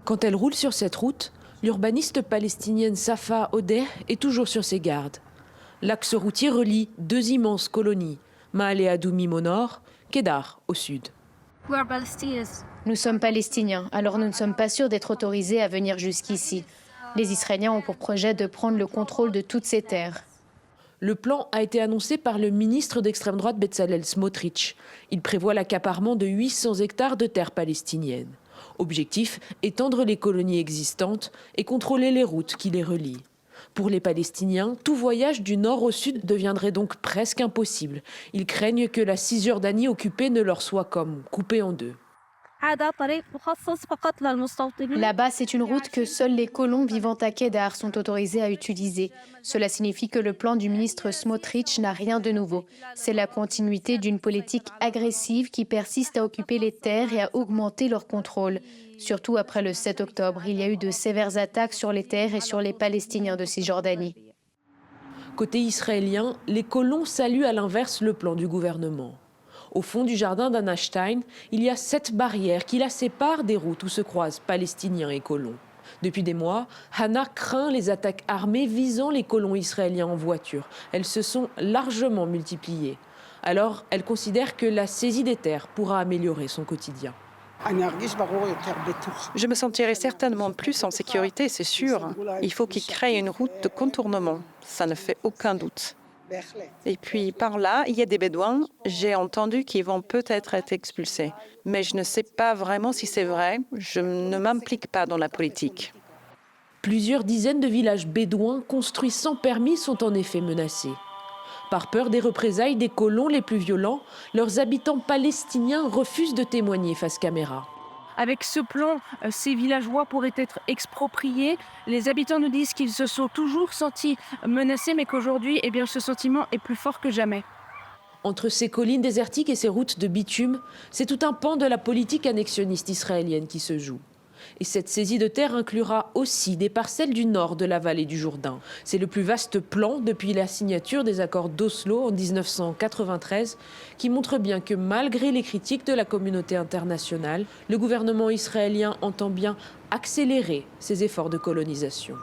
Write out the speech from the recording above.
Quand elle roule sur cette route, l'urbaniste palestinienne Safa Odeh est toujours sur ses gardes. L'axe routier relie deux immenses colonies, Maale Adumim au nord, Kedar au sud. Nous sommes palestiniens, alors nous ne sommes pas sûrs d'être autorisés à venir jusqu'ici. Les Israéliens ont pour projet de prendre le contrôle de toutes ces terres. Le plan a été annoncé par le ministre d'extrême droite Bezalel Smotrich. Il prévoit l'accaparement de 800 hectares de terres palestiniennes. Objectif, étendre les colonies existantes et contrôler les routes qui les relient. Pour les Palestiniens, tout voyage du nord au sud deviendrait donc presque impossible. Ils craignent que la Cisjordanie occupée ne leur soit comme coupée en deux. Là-bas, c'est une route que seuls les colons vivant à Kedar sont autorisés à utiliser. Cela signifie que le plan du ministre Smotrich n'a rien de nouveau. C'est la continuité d'une politique agressive qui persiste à occuper les terres et à augmenter leur contrôle. Surtout après le 7 octobre, il y a eu de sévères attaques sur les terres et sur les Palestiniens de Cisjordanie. Côté israélien, les colons saluent à l'inverse le plan du gouvernement. Au fond du jardin d'Anna Stein, il y a 7 barrières qui la séparent des routes où se croisent Palestiniens et colons. Depuis des mois, Hannah craint les attaques armées visant les colons israéliens en voiture. Elles se sont largement multipliées. Alors, elle considère que la saisie des terres pourra améliorer son quotidien. Je me sentirai certainement plus en sécurité, c'est sûr. Il faut qu'ils créent une route de contournement, ça ne fait aucun doute. Et puis par là, il y a des Bédouins. J'ai entendu qu'ils vont peut-être être expulsés. Mais je ne sais pas vraiment si c'est vrai. Je ne m'implique pas dans la politique. Plusieurs dizaines de villages bédouins construits sans permis sont en effet menacés. Par peur des représailles des colons les plus violents, leurs habitants palestiniens refusent de témoigner face caméra. Avec ce plan, ces villageois pourraient être expropriés. Les habitants nous disent qu'ils se sont toujours sentis menacés, mais qu'aujourd'hui, ce sentiment est plus fort que jamais. Entre ces collines désertiques et ces routes de bitume, c'est tout un pan de la politique annexionniste israélienne qui se joue. Et cette saisie de terre inclura aussi des parcelles du nord de la vallée du Jourdain. C'est le plus vaste plan depuis la signature des accords d'Oslo en 1993, qui montre bien que malgré les critiques de la communauté internationale, le gouvernement israélien entend bien accélérer ses efforts de colonisation.